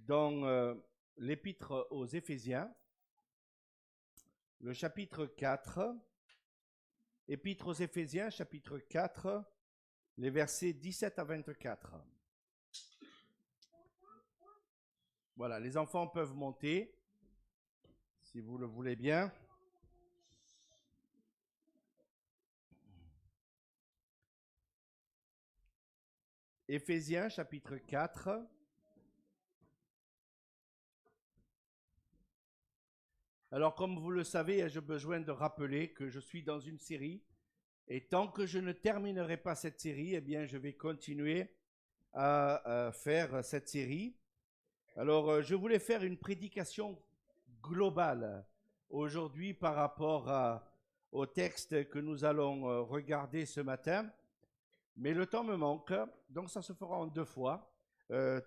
dans l'épître aux Éphésiens, le chapitre 4, épître aux Éphésiens, chapitre 4, les versets 17 à 24. Voilà, les enfants peuvent monter, si vous le voulez bien. Éphésiens, chapitre 4. Alors, comme vous le savez, j'ai besoin de rappeler que je suis dans une série, et tant que je ne terminerai pas cette série, eh bien, je vais continuer à faire cette série. Alors, je voulais faire une prédication globale aujourd'hui par rapport au texte que nous allons regarder ce matin, mais le temps me manque, donc ça se fera en 2 fois,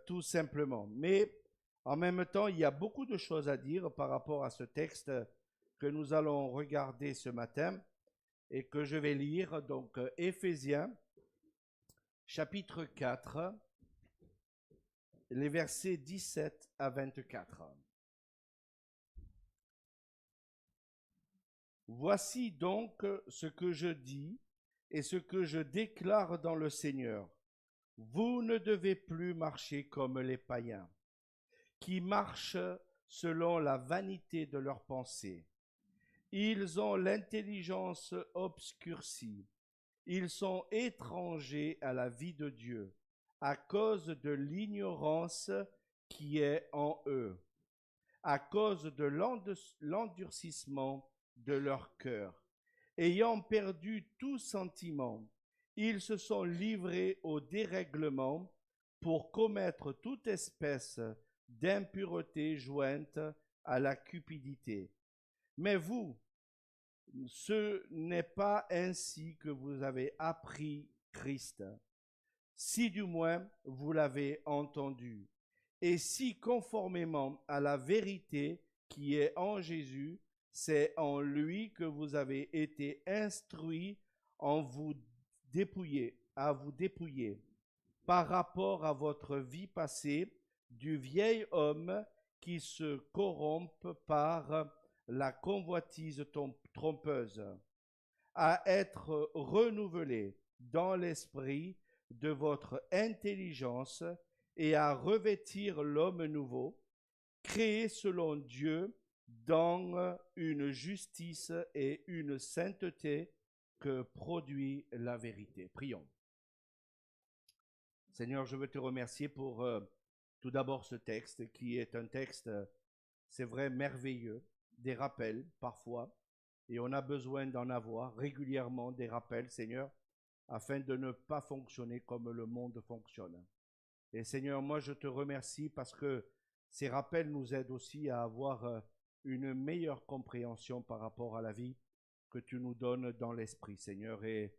tout simplement. Mais en même temps, il y a beaucoup de choses à dire par rapport à ce texte que nous allons regarder ce matin et que je vais lire. Donc, Éphésiens, chapitre 4, les versets 17 à 24. Voici donc ce que je dis et ce que je déclare dans le Seigneur. Vous ne devez plus marcher comme les païens, qui marchent selon la vanité de leurs pensées. Ils ont l'intelligence obscurcie. Ils sont étrangers à la vie de Dieu, à cause de l'ignorance qui est en eux, à cause de l'endurcissement de leur cœur. Ayant perdu tout sentiment, ils se sont livrés au dérèglement pour commettre toute espèce d'impureté jointe à la cupidité. Mais vous, ce n'est pas ainsi que vous avez appris Christ, si du moins vous l'avez entendu, et si conformément à la vérité qui est en Jésus, c'est en lui que vous avez été instruits à vous dépouiller par rapport à votre vie passée du vieil homme qui se corrompt par la convoitise trompeuse, à être renouvelé dans l'esprit de votre intelligence et à revêtir l'homme nouveau, créé selon Dieu dans une justice et une sainteté que produit la vérité. Prions. Seigneur, je veux te remercier pour tout d'abord ce texte qui est un texte, c'est vrai, merveilleux, des rappels parfois, et on a besoin d'en avoir régulièrement des rappels, Seigneur, afin de ne pas fonctionner comme le monde fonctionne. Et Seigneur, moi je te remercie parce que ces rappels nous aident aussi à avoir une meilleure compréhension par rapport à la vie que tu nous donnes dans l'esprit, Seigneur. Et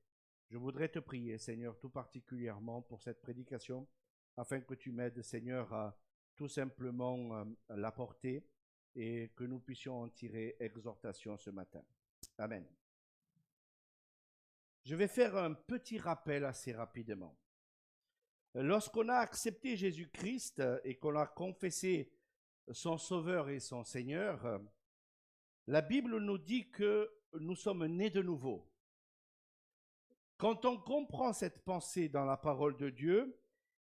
je voudrais te prier, Seigneur, tout particulièrement pour cette prédication, afin que tu m'aides, Seigneur, à tout simplement l'apporter et que nous puissions en tirer exhortation ce matin. Amen. Je vais faire un petit rappel assez rapidement. Lorsqu'on a accepté Jésus-Christ et qu'on a confessé son Sauveur et son Seigneur, la Bible nous dit que nous sommes nés de nouveau. Quand on comprend cette pensée dans la parole de Dieu,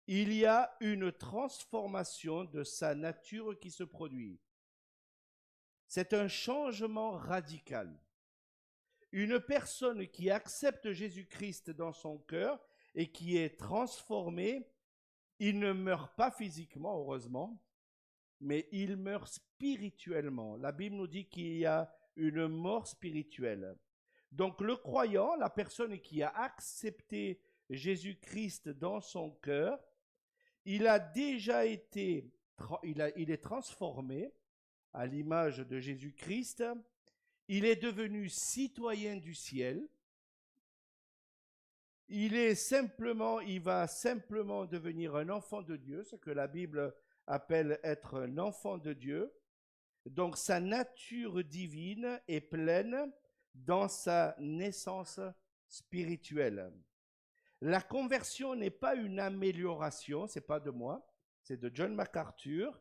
il y a une transformation de sa nature qui se produit. C'est un changement radical. Une personne qui accepte Jésus-Christ dans son cœur et qui est transformée, il ne meurt pas physiquement, heureusement, mais il meurt spirituellement. La Bible nous dit qu'il y a une mort spirituelle. Donc le croyant, la personne qui a accepté Jésus-Christ dans son cœur, il a déjà été, il est transformé à l'image de Jésus-Christ. Il est devenu citoyen du ciel. Il va simplement devenir un enfant de Dieu, ce que la Bible appelle être un enfant de Dieu. Donc sa nature divine est pleine dans sa naissance spirituelle. La conversion n'est pas une amélioration, c'est pas de moi, c'est de John MacArthur.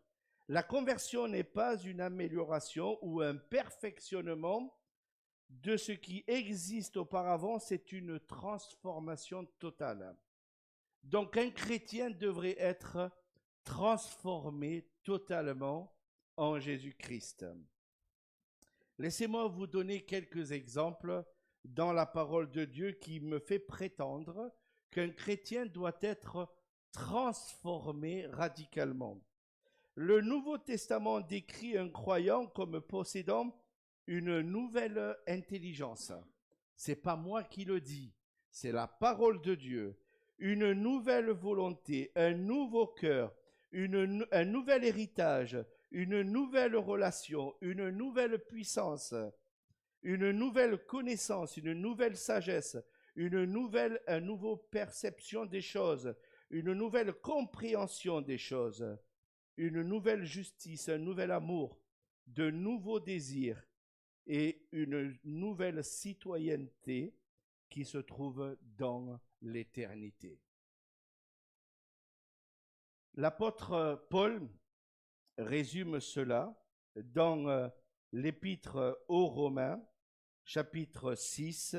La conversion n'est pas une amélioration ou un perfectionnement de ce qui existe auparavant, c'est une transformation totale. Donc un chrétien devrait être transformé totalement en Jésus-Christ. Laissez-moi vous donner quelques exemples dans la parole de Dieu qui me fait prétendre qu'un chrétien doit être transformé radicalement. Le Nouveau Testament décrit un croyant comme possédant une nouvelle intelligence. C'est pas moi qui le dis, c'est la parole de Dieu. Une nouvelle volonté, un nouveau cœur, un nouvel héritage, une nouvelle relation, une nouvelle puissance, une nouvelle connaissance, une nouvelle sagesse, une nouvelle perception des choses, une nouvelle compréhension des choses, une nouvelle justice, un nouvel amour, de nouveaux désirs et une nouvelle citoyenneté qui se trouve dans l'éternité. L'apôtre Paul résume cela dans l'épître aux Romains, chapitre 6,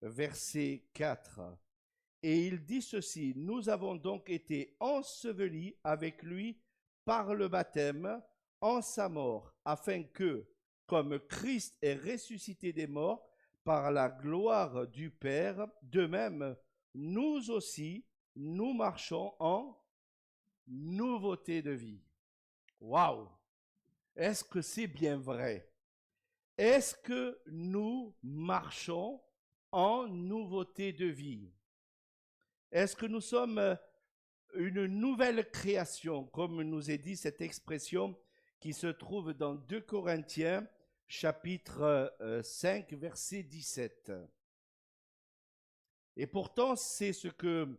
verset 4. Et il dit ceci: nous avons donc été ensevelis avec lui par le baptême en sa mort, afin que, comme Christ est ressuscité des morts par la gloire du Père, de même, nous aussi, nous marchons en nouveauté de vie. Waouh! Est-ce que c'est bien vrai? Est-ce que nous marchons en nouveauté de vie? Est-ce que nous sommes une nouvelle création, comme nous est dit cette expression qui se trouve dans 2 Corinthiens, chapitre 5, verset 17. Et pourtant, c'est ce que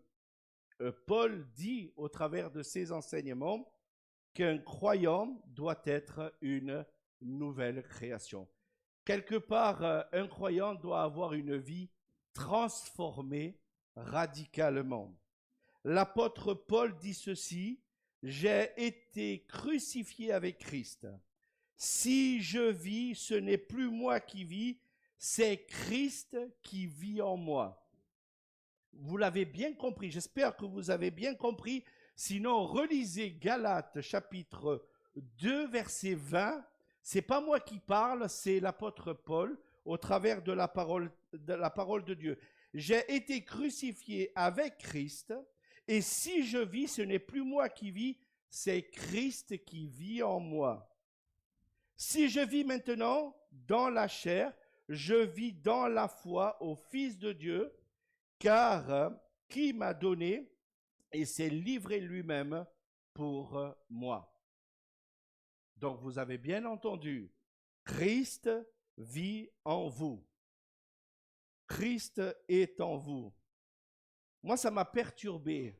Paul dit au travers de ses enseignements, qu'un croyant doit être une nouvelle création. Quelque part, un croyant doit avoir une vie transformée radicalement. L'apôtre Paul dit ceci: j'ai été crucifié avec Christ. Si je vis, ce n'est plus moi qui vis, c'est Christ qui vit en moi. Vous l'avez bien compris, j'espère que vous avez bien compris. Sinon, relisez Galates chapitre 2, verset 20. C'est pas moi qui parle, c'est l'apôtre Paul au travers de la parole de Dieu. J'ai été crucifié avec Christ, et si je vis, ce n'est plus moi qui vis, c'est Christ qui vit en moi. Si je vis maintenant dans la chair, je vis dans la foi au Fils de Dieu, car qui m'a donné et s'est livré lui-même pour moi. Donc vous avez bien entendu, Christ vit en vous. Christ est en vous. Moi, ça m'a perturbé,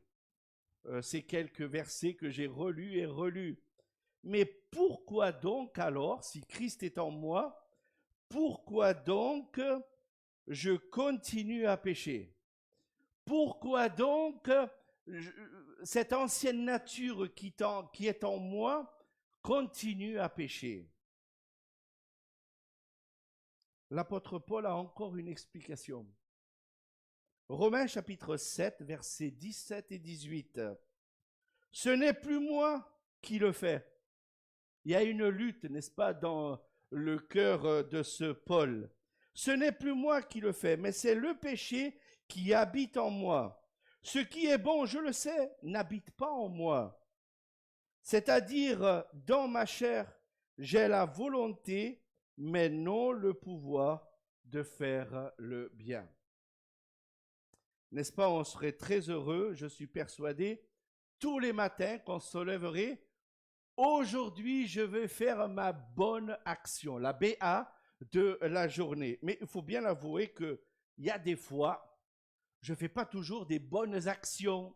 ces quelques versets que j'ai relus et relus. Mais pourquoi donc alors, si Christ est en moi, pourquoi donc je continue à pécher? Pourquoi donc cette ancienne nature qui est en moi continue à pécher? L'apôtre Paul a encore une explication. Romains chapitre 7, versets 17 et 18. Ce n'est plus moi qui le fais. Il y a une lutte, n'est-ce pas, dans le cœur de ce Paul. Ce n'est plus moi qui le fais, mais c'est le péché qui habite en moi. Ce qui est bon, je le sais, n'habite pas en moi. C'est-à-dire, dans ma chair, j'ai la volonté, mais non le pouvoir de faire le bien. N'est-ce pas, on serait très heureux, je suis persuadé, tous les matins qu'on se lèverait. Aujourd'hui, je vais faire ma bonne action, la BA de la journée. Mais il faut bien avouer qu'il y a des fois, je ne fais pas toujours des bonnes actions.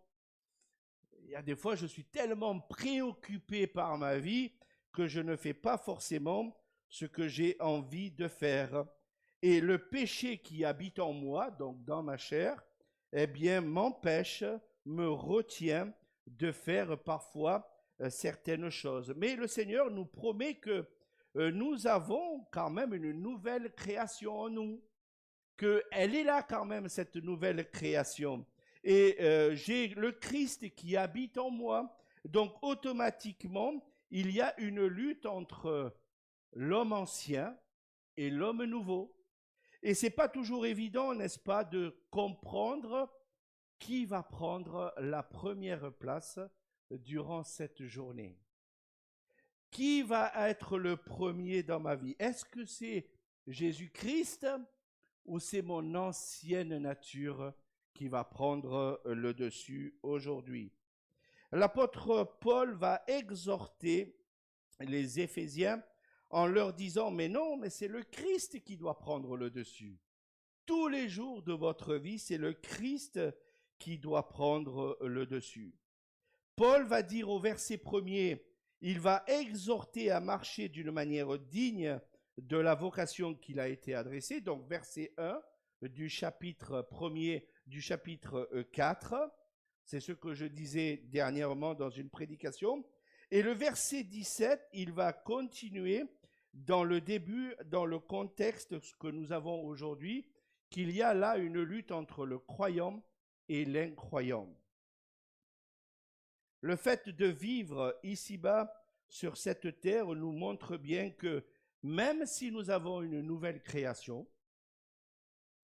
Il y a des fois, je suis tellement préoccupé par ma vie que je ne fais pas forcément ce que j'ai envie de faire. Et le péché qui habite en moi, donc dans ma chair, eh bien, m'empêche, me retient de faire parfois certaines choses. Mais le Seigneur nous promet que nous avons quand même une nouvelle création en nous, qu'elle est là quand même, cette nouvelle création. Et j'ai le Christ qui habite en moi. Donc automatiquement, il y a une lutte entre l'homme ancien et l'homme nouveau. Et c'est pas toujours évident, n'est-ce pas, de comprendre qui va prendre la première place durant cette journée. Qui va être le premier dans ma vie? Est-ce que c'est Jésus-Christ ou c'est mon ancienne nature qui va prendre le dessus aujourd'hui? L'apôtre Paul va exhorter les Éphésiens en leur disant, mais non, mais c'est le Christ qui doit prendre le dessus. Tous les jours de votre vie, c'est le Christ qui doit prendre le dessus. Paul va dire au verset 1er, il va exhorter à marcher d'une manière digne de la vocation qu'il a été adressée. Donc verset 1 du chapitre 1er, du chapitre 4. C'est ce que je disais dernièrement dans une prédication. Et le verset 17, il va continuer dans le début, dans le contexte que nous avons aujourd'hui, qu'il y a là une lutte entre le croyant et l'incroyant. Le fait de vivre ici-bas sur cette terre nous montre bien que même si nous avons une nouvelle création,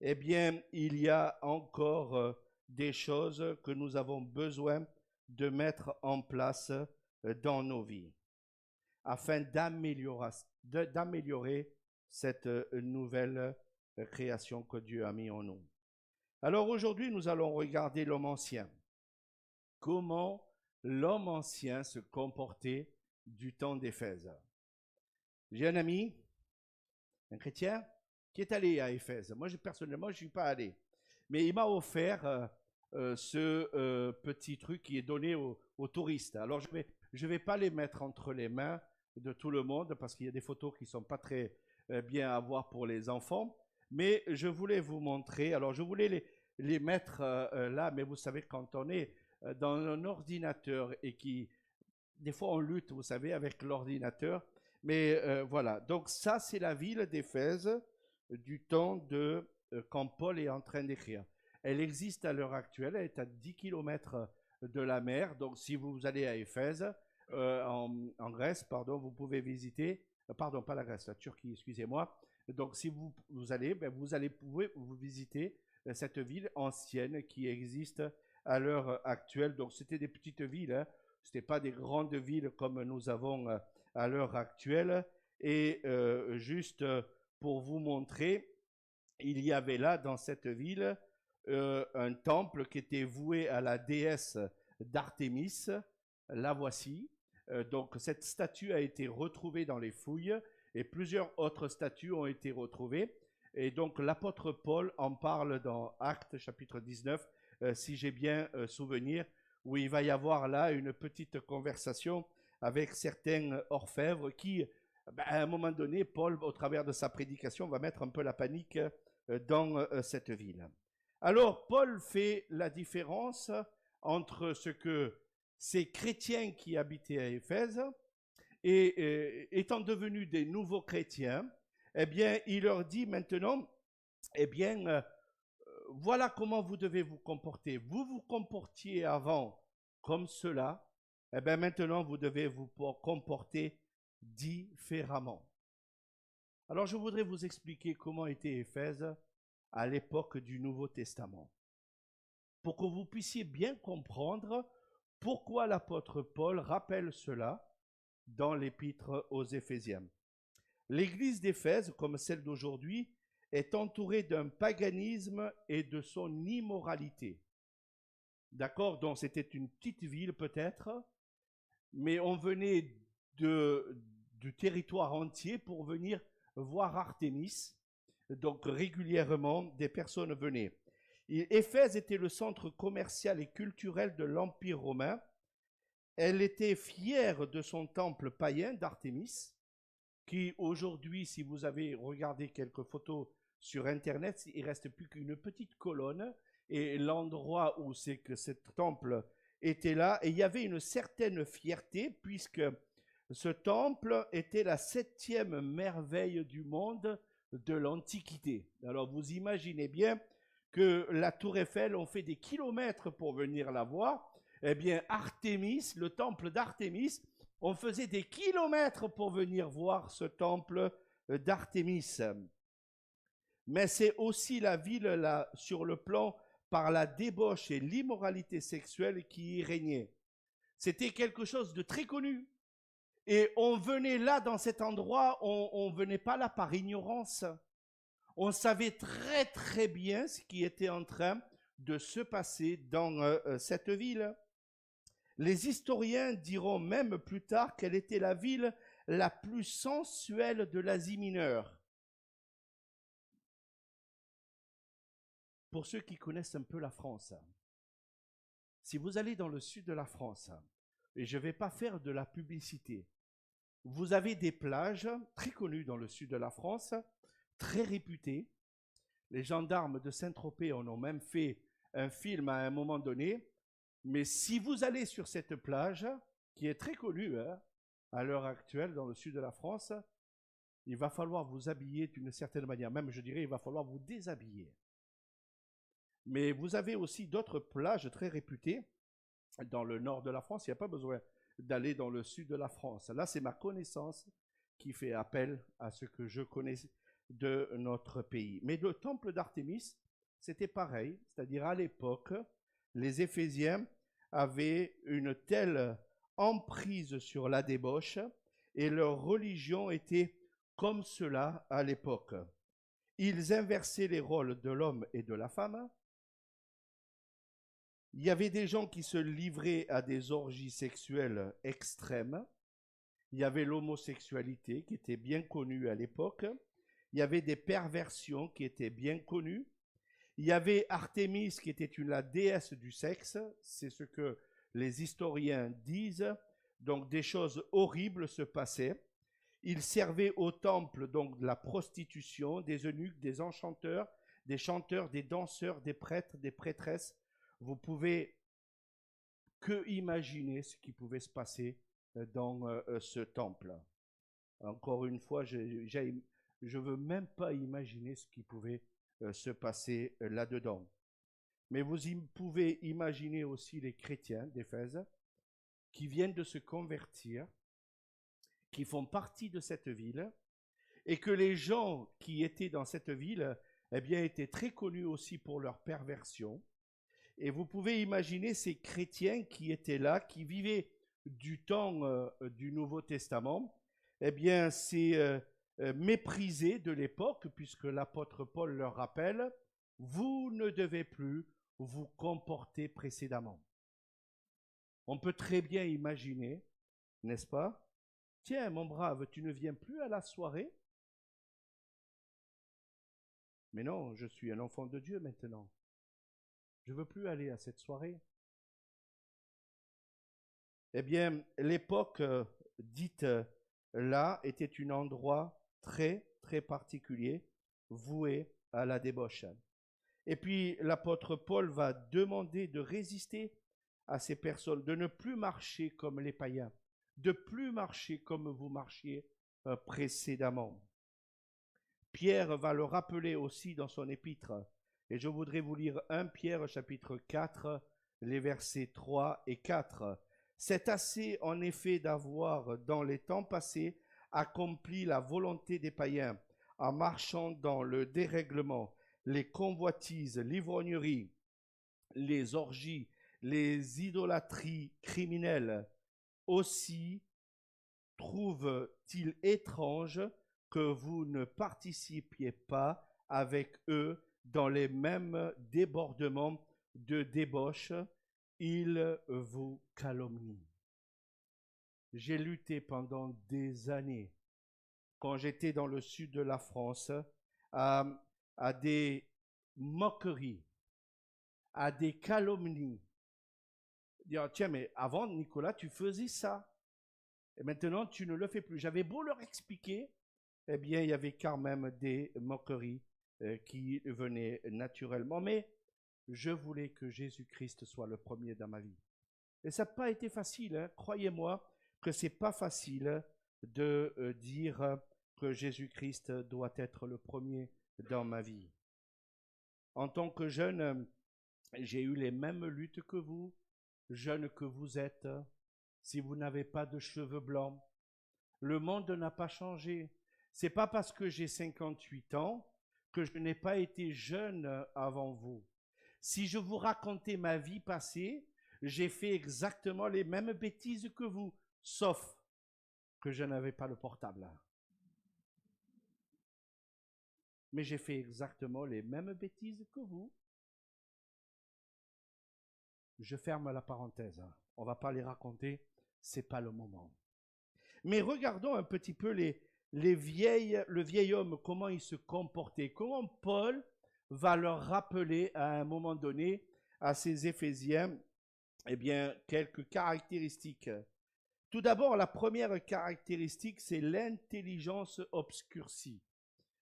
eh bien, il y a encore des choses que nous avons besoin de mettre en place dans nos vies afin d'améliorer cette nouvelle création que Dieu a mis en nous. Alors aujourd'hui, nous allons regarder l'homme ancien. Comment l'homme ancien se comportait du temps d'Éphèse. J'ai un ami, un chrétien, qui est allé à Éphèse. Moi, personnellement, je ne suis pas allé. Mais il m'a offert ce petit truc qui est donné aux touristes. Alors, je vais pas les mettre entre les mains de tout le monde parce qu'il y a des photos qui ne sont pas très bien à voir pour les enfants. Mais je voulais vous montrer. Alors, je voulais les mettre là, mais vous savez, quand on est dans un ordinateur et qui, des fois on lutte, vous savez, avec l'ordinateur, mais voilà. Donc ça, c'est la ville d'Éphèse du temps de quand Paul est en train d'écrire. Elle existe à l'heure actuelle, elle est à 10 km de la mer. Donc si vous allez à Éphèse, en Grèce, pardon, vous pouvez visiter, pardon, pas la Grèce, la Turquie, excusez-moi. Donc si vous allez, pouvez vous visiter cette ville ancienne qui existe à l'heure actuelle. Donc c'était des petites villes, hein. Ce n'était pas des grandes villes comme nous avons à l'heure actuelle. Et juste pour vous montrer, il y avait là dans cette ville un temple qui était voué à la déesse d'Artémis. La voici. Donc cette statue a été retrouvée dans les fouilles et plusieurs autres statues ont été retrouvées. Et donc l'apôtre Paul en parle dans Actes chapitre 19, si j'ai bien souvenir, où il va y avoir là une petite conversation avec certains orfèvres qui, à un moment donné, Paul, au travers de sa prédication, va mettre un peu la panique dans cette ville. Alors, Paul fait la différence entre ce que ces chrétiens qui habitaient à Éphèse et étant devenus des nouveaux chrétiens, eh bien, il leur dit maintenant, eh bien, voilà comment vous devez vous comporter. Vous vous comportiez avant comme cela, eh bien maintenant vous devez vous comporter différemment. Alors je voudrais vous expliquer comment était Éphèse à l'époque du Nouveau Testament, pour que vous puissiez bien comprendre pourquoi l'apôtre Paul rappelle cela dans l'épître aux Éphésiens. L'église d'Éphèse, comme celle d'aujourd'hui, est entourée d'un paganisme et de son immoralité. D'accord? Donc c'était une petite ville peut-être, mais on venait du territoire entier pour venir voir Artémis. Donc régulièrement, des personnes venaient. Éphèse était le centre commercial et culturel de l'Empire romain. Elle était fière de son temple païen d'Artémis, qui aujourd'hui, si vous avez regardé quelques photos sur Internet, il ne reste plus qu'une petite colonne. Et l'endroit où c'est que ce temple était là et il y avait une certaine fierté puisque ce temple était la 7e merveille du monde de l'Antiquité. Alors vous imaginez bien que la tour Eiffel, on fait des kilomètres pour venir la voir. Eh bien, Artémis, le temple d'Artémis, on faisait des kilomètres pour venir voir ce temple d'Artémis. Mais c'est aussi la ville là, sur le plan par la débauche et l'immoralité sexuelle qui y régnait. C'était quelque chose de très connu. Et on venait là, dans cet endroit, on ne venait pas là par ignorance. On savait très très bien ce qui était en train de se passer dans cette ville. Les historiens diront même plus tard qu'elle était la ville la plus sensuelle de l'Asie mineure. Pour ceux qui connaissent un peu la France, si vous allez dans le sud de la France, et je ne vais pas faire de la publicité, vous avez des plages très connues dans le sud de la France, très réputées. Les gendarmes de Saint-Tropez en ont même fait un film à un moment donné. Mais si vous allez sur cette plage, qui est très connue à l'heure actuelle dans le sud de la France, il va falloir vous habiller d'une certaine manière. Même, je dirais, il va falloir vous déshabiller. Mais vous avez aussi d'autres plages très réputées dans le nord de la France. Il n'y a pas besoin d'aller dans le sud de la France. Là, c'est ma connaissance qui fait appel à ce que je connais de notre pays. Mais le temple d'Artémis, c'était pareil. C'est-à-dire à l'époque, les Éphésiens avaient une telle emprise sur la débauche et leur religion était comme cela à l'époque. Ils inversaient les rôles de l'homme et de la femme. Il y avait des gens qui se livraient à des orgies sexuelles extrêmes. Il y avait l'homosexualité qui était bien connue à l'époque. Il y avait des perversions qui étaient bien connues. Il y avait Artémis qui était la déesse du sexe. C'est ce que les historiens disent. Donc des choses horribles se passaient. Ils servaient au temple donc de la prostitution, des eunuques, des enchanteurs, des chanteurs, des danseurs, des prêtres, des prêtresses. Vous pouvez que imaginer ce qui pouvait se passer dans ce temple. Encore une fois, je ne veux même pas imaginer ce qui pouvait se passer là-dedans. Mais vous pouvez imaginer aussi les chrétiens d'Éphèse qui viennent de se convertir, qui font partie de cette ville, et que les gens qui étaient dans cette ville eh bien, étaient très connus aussi pour leur perversion. Et vous pouvez imaginer ces chrétiens qui étaient là, qui vivaient du temps du Nouveau Testament, eh bien, c'est méprisé de l'époque, puisque l'apôtre Paul leur rappelle, vous ne devez plus vous comporter précédemment. On peut très bien imaginer, n'est-ce pas? Tiens, mon brave, tu ne viens plus à la soirée? Mais non, je suis un enfant de Dieu maintenant. Je ne veux plus aller à cette soirée. Eh bien, l'époque dite là était un endroit très, très particulier, voué à la débauche. Et puis, l'apôtre Paul va demander de résister à ces personnes, de ne plus marcher comme les païens, de plus marcher comme vous marchiez précédemment. Pierre va le rappeler aussi dans son épître. Et je voudrais vous lire 1 Pierre chapitre 4, les versets 3 et 4. C'est assez en effet d'avoir dans les temps passés accompli la volonté des païens en marchant dans le dérèglement, les convoitises, l'ivrognerie, les orgies, les idolâtries criminelles. Aussi trouve-t-il étrange que vous ne participiez pas avec eux dans les mêmes débordements de débauche, ils vous calomnient. J'ai lutté pendant des années, quand j'étais dans le sud de la France, à des moqueries, à des calomnies. Dire, tiens, mais avant, Nicolas, tu faisais ça. Et maintenant, tu ne le fais plus. J'avais beau leur expliquer, eh bien, il y avait quand même des moqueries qui venaient naturellement. Mais je voulais que Jésus-Christ soit le premier dans ma vie. Et ça n'a pas été facile, hein. Croyez-moi que ce n'est pas facile de dire que Jésus-Christ doit être le premier dans ma vie. En tant que jeune, j'ai eu les mêmes luttes que vous, jeune que vous êtes. Si vous n'avez pas de cheveux blancs, le monde n'a pas changé. C'est pas parce que j'ai 58 ans que je n'ai pas été jeune avant vous. Si je vous racontais ma vie passée, j'ai fait exactement les mêmes bêtises que vous, sauf que je n'avais pas le portable. Mais j'ai fait exactement les mêmes bêtises que vous. Je ferme la parenthèse. On ne va pas les raconter, c'est pas le moment. Mais regardons un petit peu le vieil homme, comment il se comportait, comment Paul va leur rappeler à un moment donné à ces Éphésiens, eh bien, quelques caractéristiques. Tout d'abord, la première caractéristique, c'est l'intelligence obscurcie.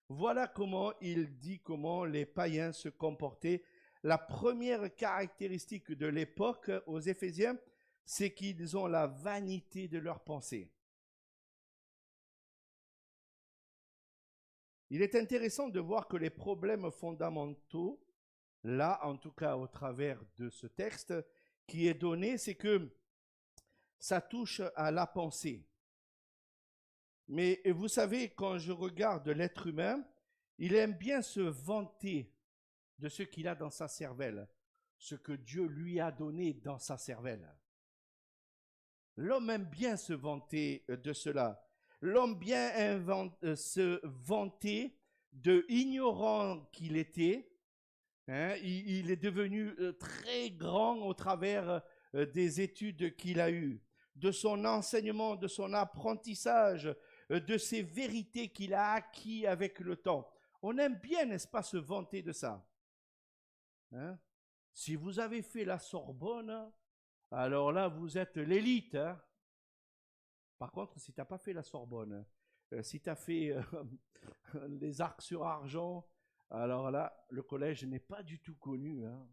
Voilà comment il dit comment les païens se comportaient. La première caractéristique de l'époque aux Éphésiens, c'est qu'ils ont la vanité de leurs pensées. Il est intéressant de voir que les problèmes fondamentaux, là, en tout cas au travers de ce texte qui est donné, c'est que ça touche à la pensée. Mais vous savez, quand je regarde l'être humain, il aime bien se vanter de ce qu'il a dans sa cervelle, ce que Dieu lui a donné dans sa cervelle. L'homme aime bien se vanter de cela. L'homme bien se vanter de ignorant qu'il était. Hein, il est devenu très grand au travers des études qu'il a eues, de son enseignement, de son apprentissage, de ses vérités qu'il a acquis avec le temps. On aime bien, n'est-ce pas, se vanter de ça. Hein? Si vous avez fait la Sorbonne, alors là, vous êtes l'élite. Hein? Par contre, si tu n'as pas fait la Sorbonne, si tu as fait les arcs sur argent, alors là, le collège n'est pas du tout connu. Hein?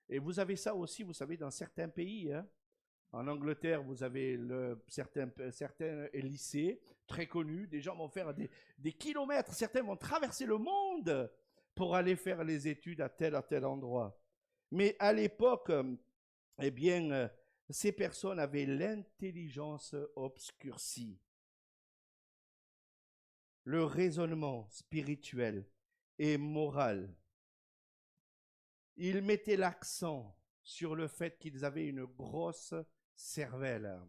Et vous avez ça aussi, vous savez, dans certains pays. Hein? En Angleterre, vous avez certains lycées très connus. Des gens vont faire des kilomètres. Certains vont traverser le monde pour aller faire les études à tel endroit. Mais à l'époque, eh bien, ces personnes avaient l'intelligence obscurcie. Le raisonnement spirituel et moral. Ils mettaient l'accent sur le fait qu'ils avaient une grosse cervelle.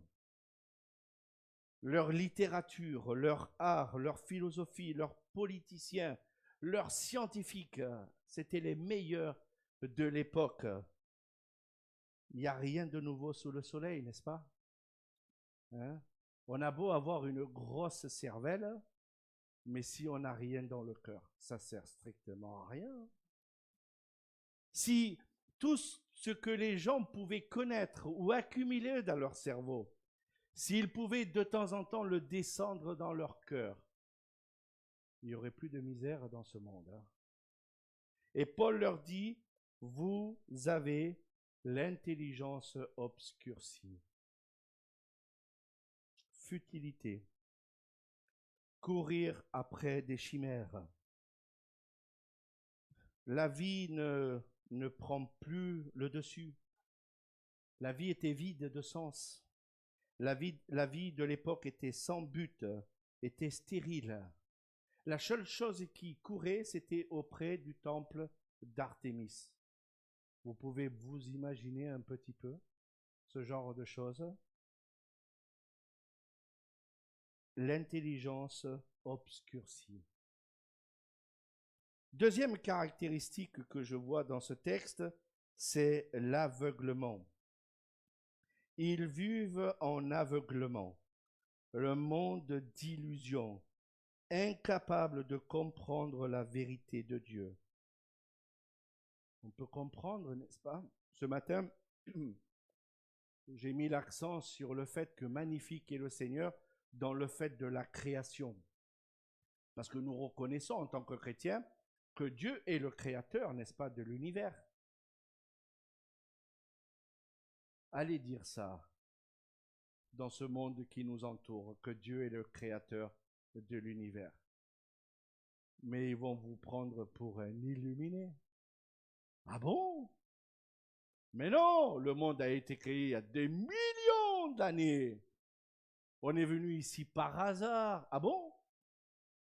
Leur littérature, leur art, leur philosophie, leurs politiciens, leurs scientifiques, c'étaient les meilleurs de l'époque. Il n'y a rien de nouveau sous le soleil, n'est-ce pas? Hein? On a beau avoir une grosse cervelle, mais si on n'a rien dans le cœur, ça sert strictement à rien. Si tout ce que les gens pouvaient connaître ou accumuler dans leur cerveau, s'ils pouvaient de temps en temps le descendre dans leur cœur, il n'y aurait plus de misère dans ce monde. Hein. Et Paul leur dit, vous avez l'intelligence obscurcie. Futilité. Courir après des chimères. La vie ne prend plus le dessus. La vie était vide de sens. La vie de l'époque était sans but, était stérile. La seule chose qui courait, c'était auprès du temple d'Artémis. Vous pouvez vous imaginer un petit peu ce genre de choses. L'intelligence obscurcie. Deuxième caractéristique que je vois dans ce texte, c'est l'aveuglement. Ils vivent en aveuglement, le monde d'illusions, incapables de comprendre la vérité de Dieu. On peut comprendre, n'est-ce pas? Ce matin, j'ai mis l'accent sur le fait que magnifique est le Seigneur dans le fait de la création. Parce que nous reconnaissons en tant que chrétiens que Dieu est le créateur, n'est-ce pas, de l'univers. Allez dire ça dans ce monde qui nous entoure, que Dieu est le créateur de l'univers. Mais ils vont vous prendre pour un illuminé. Ah bon? Mais non, le monde a été créé il y a des millions d'années. On est venu ici par hasard. Ah bon?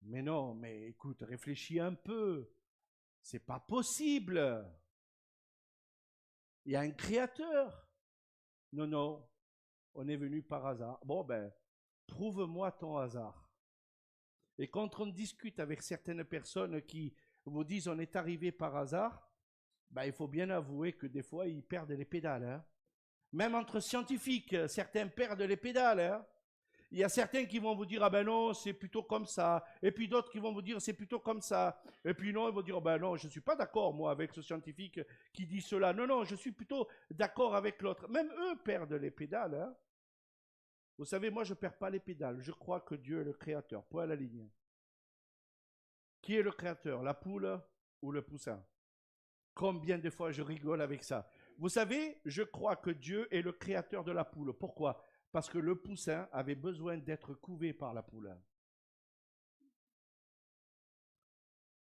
Mais non, mais écoute, réfléchis un peu. C'est pas possible. Il y a un créateur. Non, non, on est venu par hasard. Bon, ben, prouve-moi ton hasard. Et quand on discute avec certaines personnes qui vous disent on est arrivé par hasard, ben, il faut bien avouer que des fois, ils perdent les pédales. Hein. Même entre scientifiques, certains perdent les pédales. Hein. Il y a certains qui vont vous dire, ah ben non, c'est plutôt comme ça. Et puis d'autres qui vont vous dire, c'est plutôt comme ça. Et puis non, ils vont dire, oh ben non, je ne suis pas d'accord, moi, avec ce scientifique qui dit cela. Non, non, je suis plutôt d'accord avec l'autre. Même eux perdent les pédales. Hein. Vous savez, moi, je ne perds pas les pédales. Je crois que Dieu est le créateur. Point à la ligne. Qui est le créateur? La poule ou le poussin? Combien de fois je rigole avec ça? Vous savez, je crois que Dieu est le créateur de la poule. Pourquoi? Parce que le poussin avait besoin d'être couvé par la poule.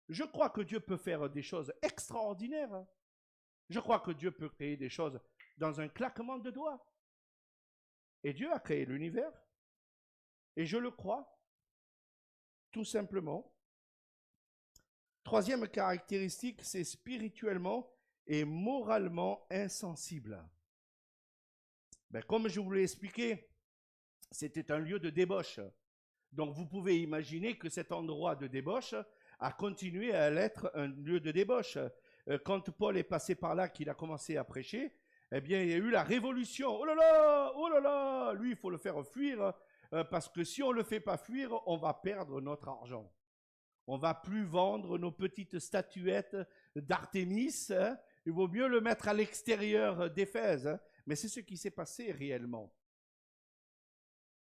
Je crois que Dieu peut faire des choses extraordinaires. Je crois que Dieu peut créer des choses dans un claquement de doigts. Et Dieu a créé l'univers. Et je le crois, tout simplement. Troisième caractéristique, c'est spirituellement et moralement insensible. Ben, comme je vous l'ai expliqué, c'était un lieu de débauche. Donc vous pouvez imaginer que cet endroit de débauche a continué à l'être un lieu de débauche. Quand Paul est passé par là, qu'il a commencé à prêcher, eh bien il y a eu la révolution. Oh là là, lui il faut le faire fuir, parce que si on ne le fait pas fuir, on va perdre notre argent. On ne va plus vendre nos petites statuettes d'Artémis. Hein. Il vaut mieux le mettre à l'extérieur d'Éphèse. Hein. Mais c'est ce qui s'est passé réellement.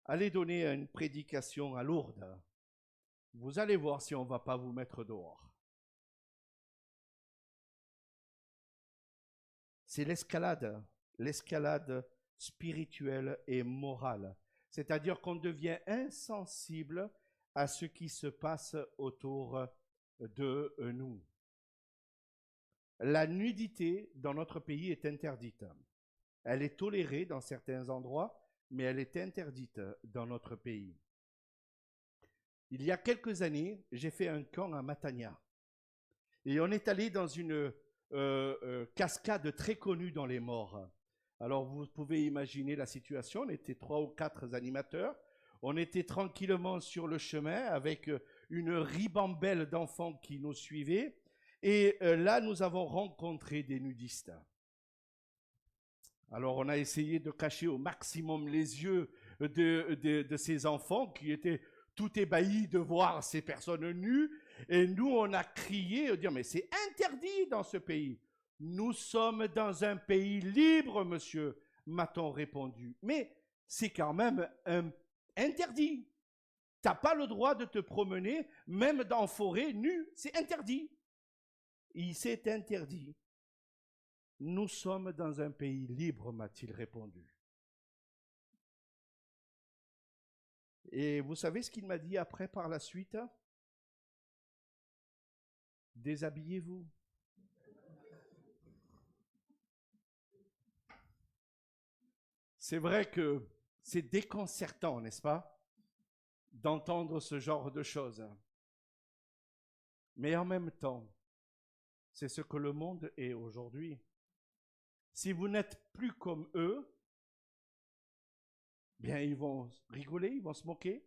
Allez donner une prédication à Lourdes. Vous allez voir si on ne va pas vous mettre dehors. C'est l'escalade spirituelle et morale. C'est-à-dire qu'on devient insensible à ce qui se passe autour de nous. La nudité dans notre pays est interdite. Elle est tolérée dans certains endroits, mais elle est interdite dans notre pays. Il y a quelques années, j'ai fait un camp à Matania. Et on est allé dans une cascade très connue dans les morts. Alors vous pouvez imaginer la situation, on était 3 ou 4 animateurs. On était tranquillement sur le chemin avec une ribambelle d'enfants qui nous suivaient. Et là, nous avons rencontré des nudistes. Alors, on a essayé de cacher au maximum les yeux de ces enfants qui étaient tout ébahis de voir ces personnes nues. Et nous, on a crié, dire, mais c'est interdit dans ce pays. Nous sommes dans un pays libre, monsieur, m'a-t-on répondu. Mais c'est quand même interdit. Tu n'as pas le droit de te promener, même dans la forêt, nu. C'est interdit. Il s'est interdit. Nous sommes dans un pays libre, m'a-t-il répondu. Et vous savez ce qu'il m'a dit après par la suite? Déshabillez-vous. C'est vrai que c'est déconcertant, n'est-ce pas, d'entendre ce genre de choses. Mais en même temps, c'est ce que le monde est aujourd'hui. Si vous n'êtes plus comme eux, bien ils vont rigoler, ils vont se moquer.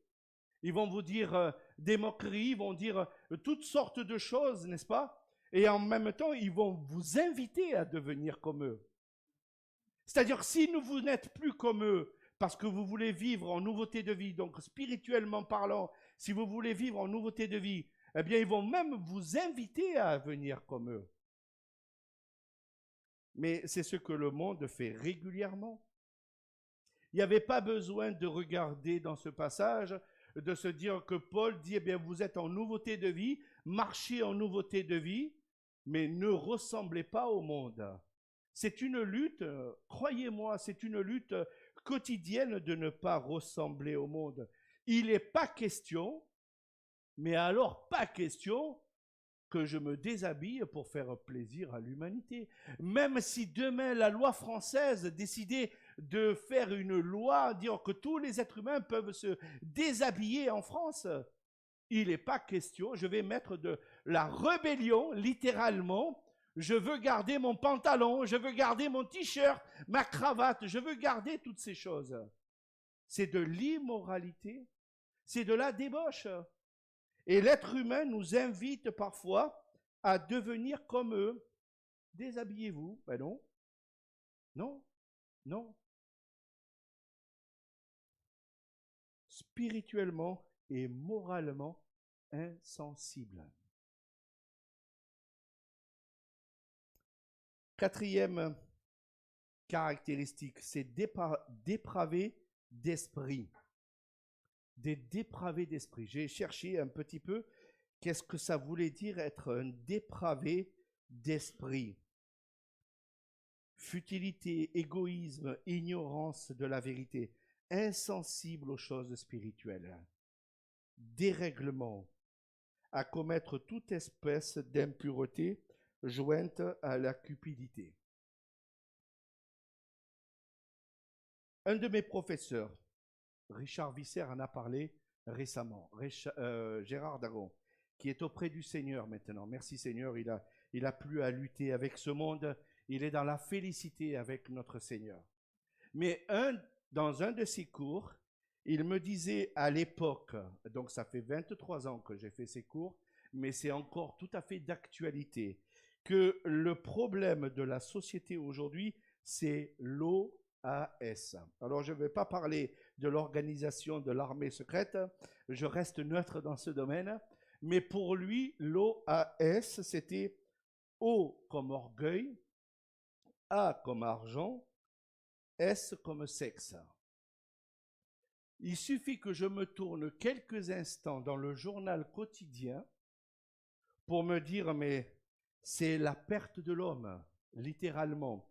Ils vont vous dire des moqueries, ils vont dire toutes sortes de choses, n'est-ce pas? Et en même temps, ils vont vous inviter à devenir comme eux. C'est-à-dire, si vous n'êtes plus comme eux, parce que vous voulez vivre en nouveauté de vie, donc spirituellement parlant, si vous voulez vivre en nouveauté de vie, eh bien, ils vont même vous inviter à venir comme eux. Mais c'est ce que le monde fait régulièrement. Il n'y avait pas besoin de regarder dans ce passage, de se dire que Paul dit, eh bien, vous êtes en nouveauté de vie, marchez en nouveauté de vie, mais ne ressemblez pas au monde. C'est une lutte, croyez-moi, c'est une lutte quotidienne de ne pas ressembler au monde. Il n'est pas question, mais alors pas question que je me déshabille pour faire plaisir à l'humanité. Même si demain la loi française décidait de faire une loi, dire que tous les êtres humains peuvent se déshabiller en France, il n'est pas question, je vais mettre de la rébellion, littéralement. Je veux garder mon pantalon, je veux garder mon t-shirt, ma cravate, je veux garder toutes ces choses. C'est de l'immoralité, c'est de la débauche. Et l'être humain nous invite parfois à devenir comme eux. Déshabillez-vous. Ben non, non, non. Spirituellement et moralement insensible. Quatrième caractéristique, c'est dépravé d'esprit. Des dépravés d'esprit. J'ai cherché un petit peu qu'est-ce que ça voulait dire être un dépravé d'esprit. Futilité, égoïsme, ignorance de la vérité, insensible aux choses spirituelles, dérèglement, à commettre toute espèce d'impureté jointe à la cupidité. Un de mes professeurs, Richard Visser, en a parlé récemment, Gérard Dagon, qui est auprès du Seigneur maintenant. Merci Seigneur, il a plus à lutter avec ce monde, il est dans la félicité avec notre Seigneur. Mais dans un de ses cours, il me disait à l'époque, donc ça fait 23 ans que j'ai fait ces cours, mais c'est encore tout à fait d'actualité, que le problème de la société aujourd'hui, c'est l'OAS. Alors je ne vais pas parler de l'organisation de l'armée secrète, je reste neutre dans ce domaine, mais pour lui, l'OAS, c'était O comme orgueil, A comme argent, S comme sexe. Il suffit que je me tourne quelques instants dans le journal quotidien pour me dire, mais c'est la perte de l'homme, littéralement.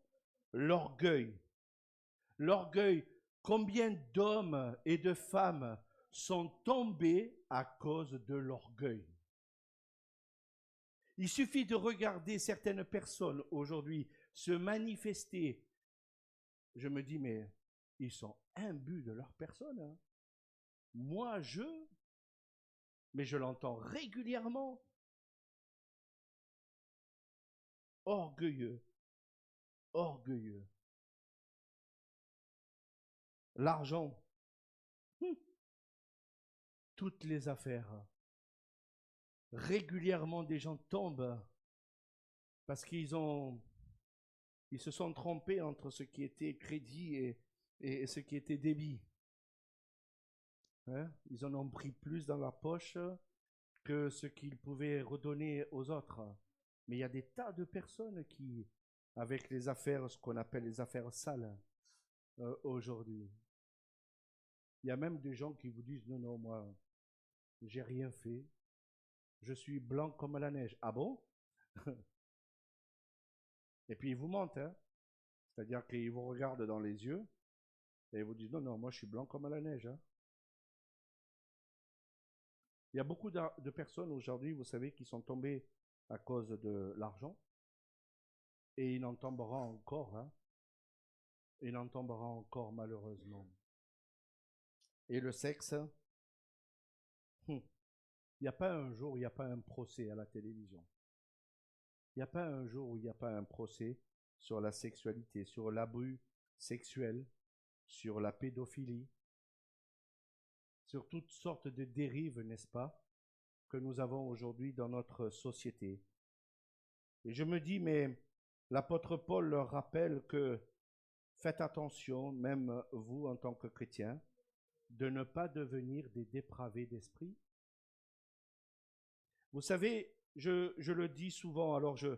L'orgueil. L'orgueil. Combien d'hommes et de femmes sont tombés à cause de l'orgueil? Il suffit de regarder certaines personnes aujourd'hui se manifester. Je me dis, mais ils sont imbus de leur personne. Hein. Moi, mais je l'entends régulièrement. Orgueilleux, orgueilleux. L'argent, toutes les affaires. Régulièrement, des gens tombent parce ils se sont trompés entre ce qui était crédit et ce qui était débit. Hein? Ils en ont pris plus dans la poche que ce qu'ils pouvaient redonner aux autres. Mais il y a des tas de personnes qui, avec les affaires, ce qu'on appelle les affaires sales, aujourd'hui. Il y a même des gens qui vous disent, non, non, moi, j'ai rien fait. Je suis blanc comme la neige. Ah bon? Et puis ils vous mentent, hein? C'est-à-dire qu'ils vous regardent dans les yeux et ils vous disent, non, non, moi je suis blanc comme la neige. Hein? Il y a beaucoup de personnes aujourd'hui, vous savez, qui sont tombées à cause de l'argent. Et il en tombera encore, hein? Il en tombera encore malheureusement. Et le sexe, il n'y a pas un jour où il n'y a pas un procès à la télévision. Il n'y a pas un jour où il n'y a pas un procès sur la sexualité, sur l'abus sexuel, sur la pédophilie, sur toutes sortes de dérives, n'est-ce pas, que nous avons aujourd'hui dans notre société. Et je me dis, mais l'apôtre Paul leur rappelle que faites attention, même vous en tant que chrétiens, de ne pas devenir des dépravés d'esprit. Vous savez, je le dis souvent, alors je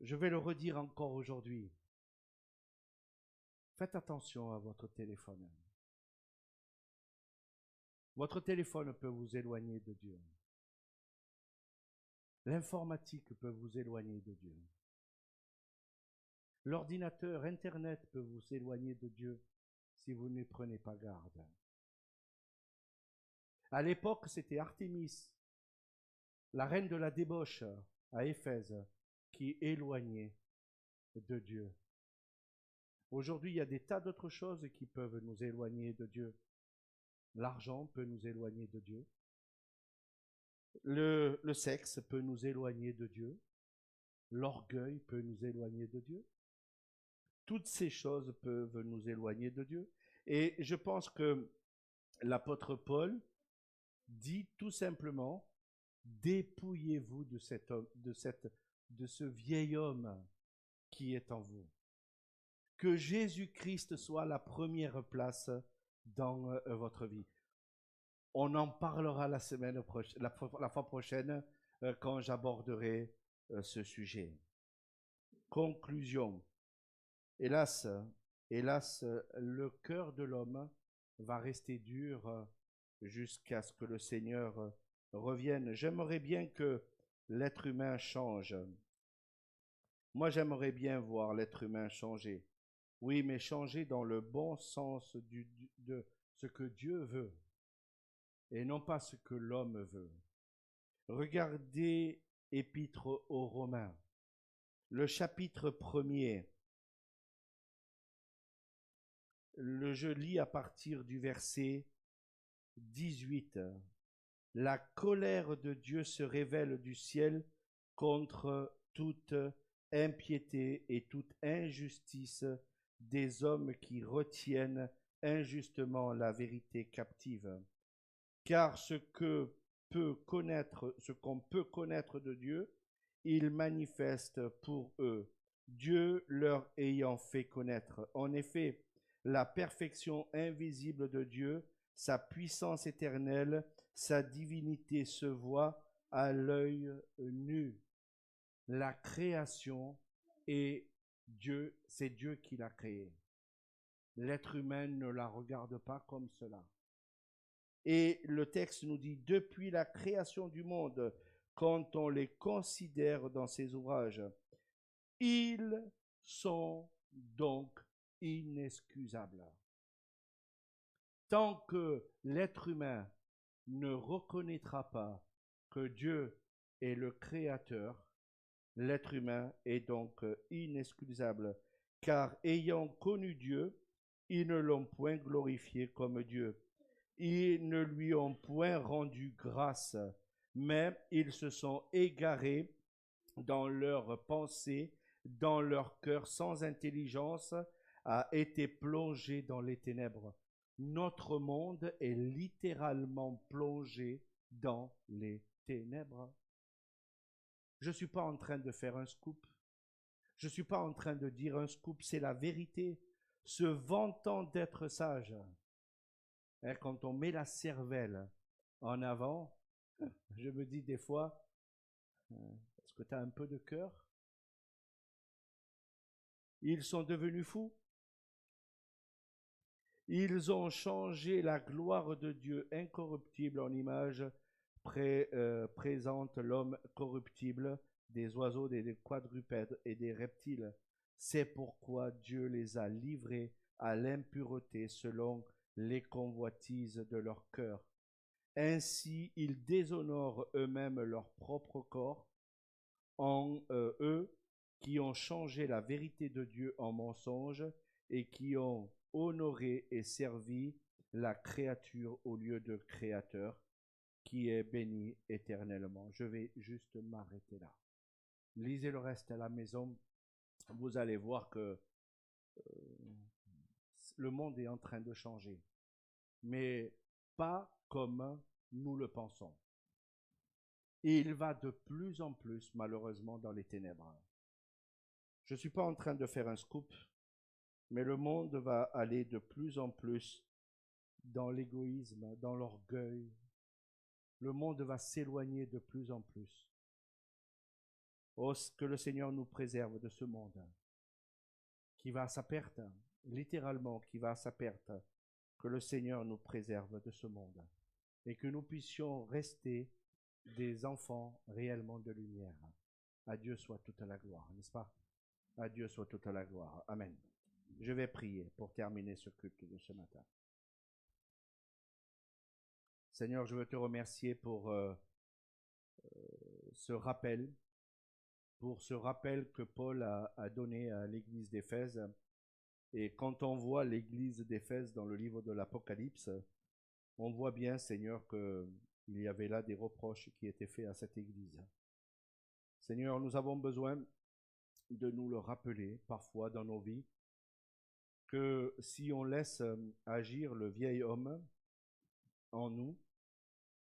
vais le redire encore aujourd'hui. Faites attention à votre téléphone. Votre téléphone peut vous éloigner de Dieu. L'informatique peut vous éloigner de Dieu. L'ordinateur, Internet peut vous éloigner de Dieu si vous ne prenez pas garde. À l'époque, c'était Artémis, la reine de la débauche à Éphèse, qui éloignait de Dieu. Aujourd'hui, il y a des tas d'autres choses qui peuvent nous éloigner de Dieu. L'argent peut nous éloigner de Dieu. Le sexe peut nous éloigner de Dieu. L'orgueil peut nous éloigner de Dieu. Toutes ces choses peuvent nous éloigner de Dieu. Et je pense que l'apôtre Paul dit tout simplement, dépouillez-vous de ce vieil homme qui est en vous. Que Jésus-Christ soit la première place dans votre vie. On en parlera la fois prochaine quand j'aborderai ce sujet. Conclusion. Hélas, le cœur de l'homme va rester dur jusqu'à ce que le Seigneur revienne. J'aimerais bien que l'être humain change. Moi, j'aimerais bien voir l'être humain changer. Oui, mais changer dans le bon sens de ce que Dieu veut et non pas ce que l'homme veut. Regardez Épître aux Romains, le chapitre 1er. Je lis à partir du verset 18. La colère de Dieu se révèle du ciel contre toute impiété et toute injustice des hommes qui retiennent injustement la vérité captive. Car ce qu'on peut connaître de Dieu, il manifeste pour eux, Dieu leur ayant fait connaître. En effet, la perfection invisible de Dieu, sa puissance éternelle, sa divinité se voit à l'œil nu. La création est Dieu, c'est Dieu qui l'a créée. L'être humain ne la regarde pas comme cela. Et le texte nous dit, depuis la création du monde, quand on les considère dans ses ouvrages, ils sont donc inexcusables. Tant que l'être humain ne reconnaîtra pas que Dieu est le Créateur, l'être humain est donc inexcusable, car ayant connu Dieu, ils ne l'ont point glorifié comme Dieu. Ils ne lui ont point rendu grâce, mais ils se sont égarés dans leurs pensées, dans leur cœur sans intelligence, a été plongé dans les ténèbres. Notre monde est littéralement plongé dans les ténèbres. Je ne suis pas en train de faire un scoop. Je ne suis pas en train de dire un scoop, c'est la vérité. Se vantant d'être sage. Quand on met la cervelle en avant, je me dis des fois, est-ce que tu as un peu de cœur? Ils sont devenus fous. Ils ont changé la gloire de Dieu incorruptible en image présente l'homme corruptible, des oiseaux, des quadrupèdes et des reptiles. C'est pourquoi Dieu les a livrés à l'impureté selon les convoitises de leur cœur. Ainsi, ils déshonorent eux-mêmes leur propre corps, en eux qui ont changé la vérité de Dieu en mensonge et qui ont honoré et servi la créature au lieu de créateur, qui est béni éternellement. Je vais juste m'arrêter là. Lisez le reste à la maison. Vous allez voir que le monde est en train de changer, mais pas comme nous le pensons. Et il va de plus en plus, malheureusement, dans les ténèbres. Je ne suis pas en train de faire un scoop, mais le monde va aller de plus en plus dans l'égoïsme, dans l'orgueil. Le monde va s'éloigner de plus en plus. Oh, que le Seigneur nous préserve de ce monde qui va à sa perte, littéralement qui va à sa perte. Que le Seigneur nous préserve de ce monde et que nous puissions rester des enfants réellement de lumière. À Dieu soit toute la gloire, n'est-ce pas? À Dieu soit toute la gloire. Amen. Je vais prier pour terminer ce culte de ce matin. Seigneur, je veux te remercier pour ce rappel, que Paul a donné à l'église d'Éphèse. Et quand on voit l'église d'Éphèse dans le livre de l'Apocalypse, on voit bien, Seigneur, qu'il y avait là des reproches qui étaient faits à cette église. Seigneur, nous avons besoin de nous le rappeler parfois dans nos vies, que si on laisse agir le vieil homme en nous,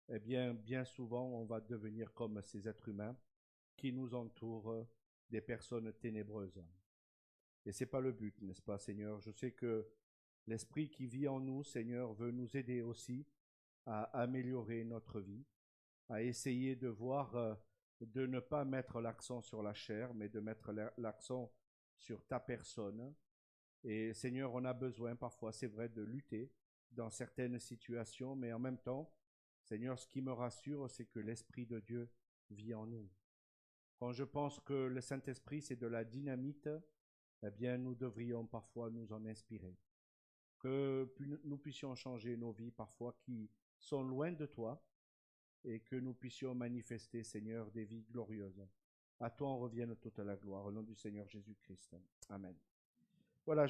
eh bien souvent on va devenir comme ces êtres humains qui nous entourent, des personnes ténébreuses. Et c'est pas le but, n'est-ce pas, Seigneur? Je sais que l'Esprit qui vit en nous, Seigneur, veut nous aider aussi à améliorer notre vie, à essayer de voir, de ne pas mettre l'accent sur la chair, mais de mettre l'accent sur ta personne. Et Seigneur, on a besoin parfois, c'est vrai, de lutter dans certaines situations, mais en même temps, Seigneur, ce qui me rassure, c'est que l'Esprit de Dieu vit en nous. Quand je pense que le Saint-Esprit, c'est de la dynamite, eh bien, nous devrions parfois nous en inspirer. Que nous puissions changer nos vies parfois qui sont loin de toi et que nous puissions manifester, Seigneur, des vies glorieuses. À toi en revienne toute la gloire. Au nom du Seigneur Jésus-Christ. Amen. Voilà.